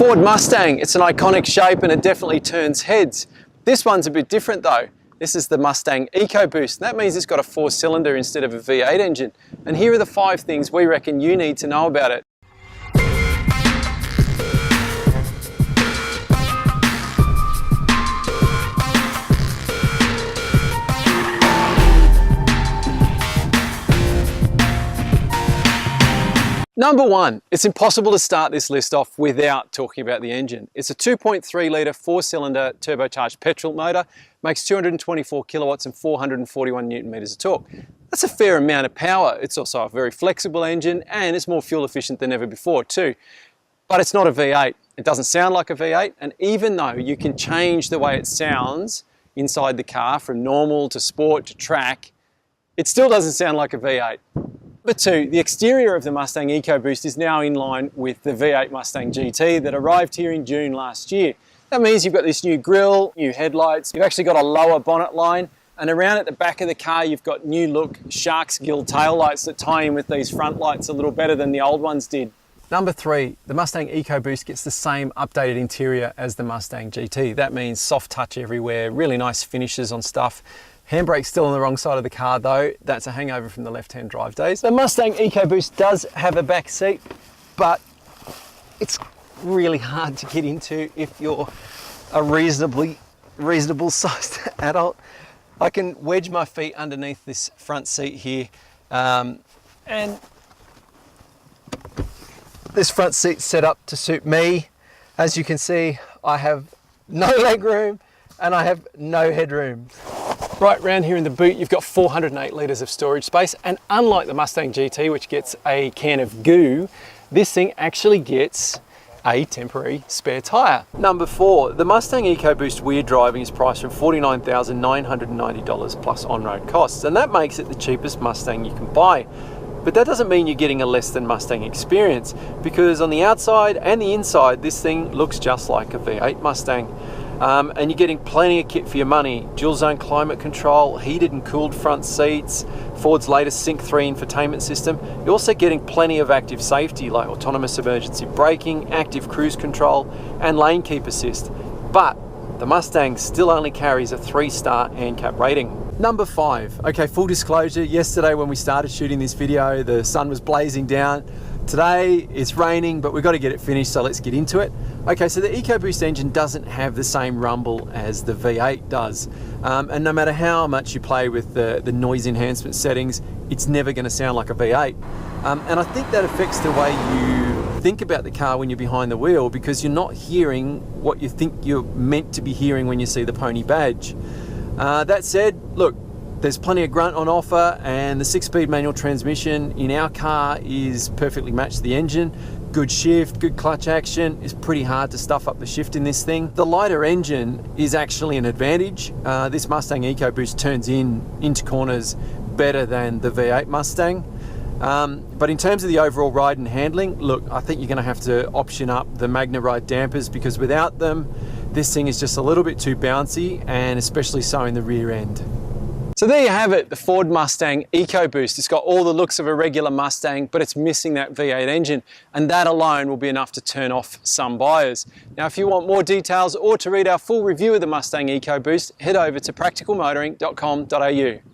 Ford Mustang, it's an iconic shape and it definitely turns heads. This one's a bit different though. This is the Mustang EcoBoost. That means it's got a 4-cylinder instead of a V8 engine. And here are the 5 things we reckon you need to know about it. Number 1, it's impossible to start this list off without talking about the engine. It's a 2.3 litre 4-cylinder turbocharged petrol motor, makes 224 kilowatts and 441 Newton meters of torque. That's a fair amount of power. It's also a very flexible engine and it's more fuel efficient than ever before too. But it's not a V8. It doesn't sound like a V8, and even though you can change the way it sounds inside the car from normal to sport to track, it still doesn't sound like a V8. Number 2, the exterior of the Mustang EcoBoost is now in line with the V8 Mustang GT that arrived here in June last year. That means you've got this new grille, new headlights, you've actually got a lower bonnet line, and around at the back of the car you've got new look shark's gill taillights that tie in with these front lights a little better than the old ones did. Number 3, the Mustang EcoBoost gets the same updated interior as the Mustang GT. That means soft touch everywhere, really nice finishes on stuff. Handbrake's still on the wrong side of the car though. That's a hangover from the left-hand drive days. The Mustang EcoBoost does have a back seat, but it's really hard to get into if you're a reasonable sized adult. I can wedge my feet underneath this front seat here, and this front seat's set up to suit me. As you can see, I have no leg room and I have no headroom. Right round here in the boot, you've got 408 litres of storage space, and unlike the Mustang GT, which gets a can of goo, this thing actually gets a temporary spare tyre. Number 4, the Mustang EcoBoost Weird Driving is priced from $49,990 plus on-road costs, and that makes it the cheapest Mustang you can buy. But that doesn't mean you're getting a less than Mustang experience, because on the outside and the inside, this thing looks just like a V8 Mustang. And you're getting plenty of kit for your money. Dual zone climate control, heated and cooled front seats, Ford's latest Sync 3 infotainment system. You're also getting plenty of active safety like autonomous emergency braking, active cruise control, and lane keep assist. But the Mustang still only carries a 3-star ANCAP rating. Number 5, okay, full disclosure, yesterday when we started shooting this video, the sun was blazing down. Today it's raining, but we've got to get it finished, so let's get into it. Okay, so the EcoBoost engine doesn't have the same rumble as the V8 does. And no matter how much you play with the noise enhancement settings, it's never going to sound like a V8. And I think that affects the way you think about the car when you're behind the wheel, because you're not hearing what you think you're meant to be hearing when you see the pony badge. That said, look, there's plenty of grunt on offer, and the 6-speed manual transmission in our car is perfectly matched to the engine. Good shift, good clutch action. It's pretty hard to stuff up the shift in this thing. The lighter engine is actually an advantage. This Mustang EcoBoost turns into corners better than the V8 Mustang. But in terms of the overall ride and handling, look, I think you're going to have to option up the Magna Ride dampers, because without them, this thing is just a little bit too bouncy, and especially so in the rear end. So there you have it, the Ford Mustang EcoBoost. It's got all the looks of a regular Mustang, but it's missing that V8 engine, and that alone will be enough to turn off some buyers. Now, if you want more details or to read our full review of the Mustang EcoBoost, head over to practicalmotoring.com.au.